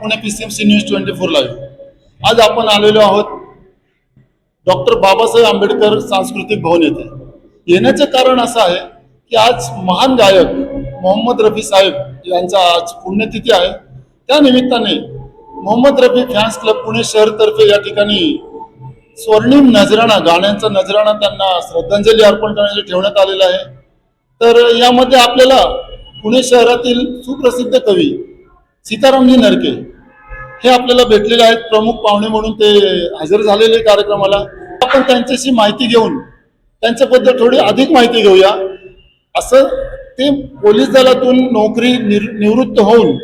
Pune PCMC news 24 live. आज आपण आलेलो आहोत डॉक्टर बाबासाहेब आंबेडकर सांस्कृतिक भवन येथे। येण्याचे कारण असं आहे की आज महान गायक मोहम्मद रफी साहेब यांचा आज पुण्यतिथी आहे। त्या निमित्ताने मोहम्मद रफी फॅन्स क्लब पुणे शहर तर्फे या ठिकाणी स्वर्णिम नजराणा, गाण्यांचा नजराणा त्यांना श्रद्धांजली अर्पण करण्यासाठी ठेवण्यात आलेला आहे। तर यामध्ये आपल्याला पुणे शहरातील सुप्रसिद्ध कवी सीतारामजी नरके हे आपल्याला भेटलेले आहेत। प्रमुख पाहुणे म्हणून ते हजर झालेले कार्यक्रमाला। आपण त्यांच्याशी माहिती घेऊन त्यांच्याबद्दल थोडी अधिक माहिती घेऊया। असं ते पोलीस दलातून नोकरी निवृत्त होऊन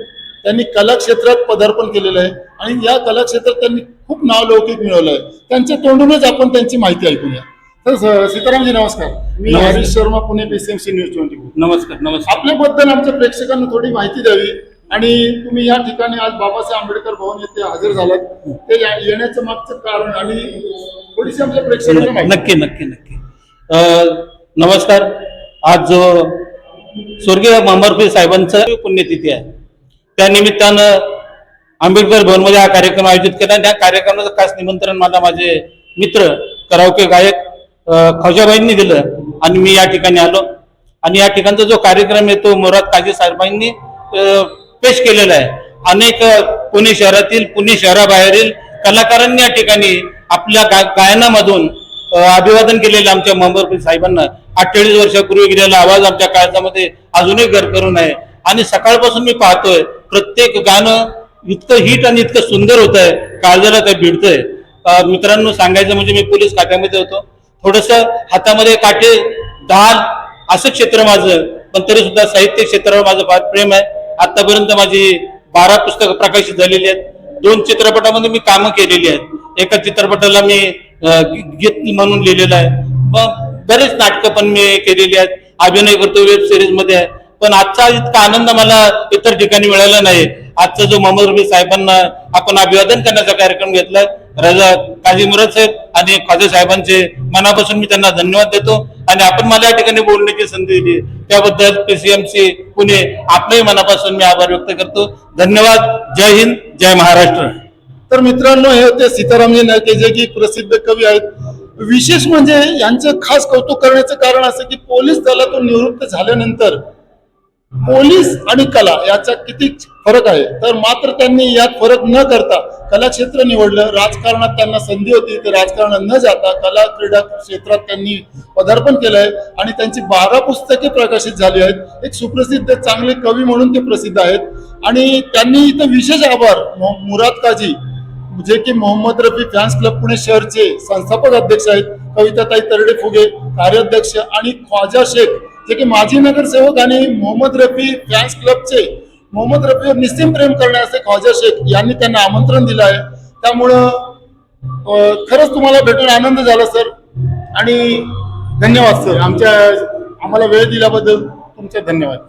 त्यांनी कला क्षेत्रात पदार्पण केलेलं आहे आणि या कला क्षेत्रात त्यांनी खूप नावलौकिक मिळवलं आहे। त्यांच्या तोंडूनच आपण त्यांची माहिती ऐकूया। तर सीतारामजी नमस्कार, मी हरीश शर्मा, पुणे PCMC न्यूज 24। नमस्कार। नमस्कार। आपल्याबद्दल आमच्या प्रेक्षकांना थोडी माहिती द्यावी आणि तुम्ही या ठिकाणी आज बाबासाहेब आंबेडकर भवन येथे हजर झालात, ते येण्याचं मागचं कारण आणि थोडीशी आमच्या प्रेक्षकांना माहिती। नक्की। नमस्कार। आज जो स्वर्गीय मोहम्मद रफी साहेबांचं पुण्यतिथी आहे, त्या निमित्तानं आंबेडकर भवन मध्ये हा कार्यक्रम आयोजित केला। त्या कार्यक्रमाचं खास निमंत्रण मला माझे मित्र कराओके गायक ख्वाजाबाईंनी दिलं आणि मी या ठिकाणी आलो आणि या ठिकाणचा जो कार्यक्रम आहे तो मुराद काझी साहेबांनी पेश केलेला आहे। अनेक पुणे शहरातील, पुणे शहराबाहेरील कलाकारांनी या ठिकाणी आपल्या गायनामधून अभिवादन केलेलं आमच्या मोहम्मद रफी साहेबांना। 48 वर्षापूर्वी गेलेला आवाज आमच्या काळजामध्ये अजूनही घर करून आहे आणि सकाळपासून मी पाहतोय प्रत्येक गाणं इतकं हिट आणि इतकं सुंदर होत आहे, काळजाला ते भिडतंय। मित्रांनो, सांगायचं म्हणजे मी पोलीस खात्यामध्ये होतो, थोडस हातामध्ये काटे ढाल असं क्षेत्र माझं, पण तरी सुद्धा साहित्य क्षेत्रावर माझं फार प्रेम आहे। आतापर्यंत माझी 12 पुस्तकं प्रकाशित झालेली आहेत। 2 चित्रपटामध्ये मी कामं केलेली आहेत। एका चित्रपटाला मी गीत म्हणून लिहिलेलं आहे, बरेच नाटकं पण मी केलेली आहेत, अभिनय करतो, वेब सिरीज मध्ये आहे। पण आजचा इतका आनंद मला इतर ठिकाणी मिळाला नाही। आजचा जो मोहम्मद रफी साहेबांना आपण अभिवादन करण्याचा कार्यक्रम घेतलाय, रजा काझी मुराद साहेब आणि ख्वाजा साहेबांचे मनापासून मी त्यांना धन्यवाद देतो आणि आपण मला या ठिकाणी बोलण्याची संधी दिली त्याबद्दल PCMC पुणे आपल्याही मनापासून मी आभार व्यक्त करतो। धन्यवाद। जय हिंद, जय महाराष्ट्र। तर मित्रांनो, हे होते सीतारामजी नरके, जे की प्रसिद्ध कवी आहेत। विशेष म्हणजे यांचं खास कौतुक करण्याचं कारण असं की पोलीस दलातून निवृत्त झाल्यानंतर पोलीस आणि कला याचा किती फरक आहे, तर मात्र त्यांनी यात फरक न करता कला क्षेत्र निवडलं। राजकारणात त्यांना संधी होती, ते राजकारणात न जाता कला क्रीडा क्षेत्रात त्यांनी पदार्पण केलंय आणि त्यांची 12 पुस्तके प्रकाशित झाली आहेत। एक सुप्रसिद्ध चांगले कवी म्हणून ते प्रसिद्ध आहेत आणि त्यांनी इथं विशेष आभार मुराद काझी, जे की मोहम्मद रफी फॅन्स क्लब पुणे शहरचे संस्थापक अध्यक्ष आहेत, कविताताई तरडे फुगे कार्याध्यक्ष आणि ख्वाजा शेख, जे की माजी नगरसेवक आणि मोहम्मद रफी फॅन्स क्लबचे मोहम्मद रफीवर निस्सीम प्रेम करण्याचे ख्वाजा शेख यांनी त्यांना आमंत्रण दिलं आहे। त्यामुळं खरंच तुम्हाला भेटून आनंद झाला सर आणि धन्यवाद सर। आम्हाला वेळ दिल्याबद्दल तुमचे धन्यवाद।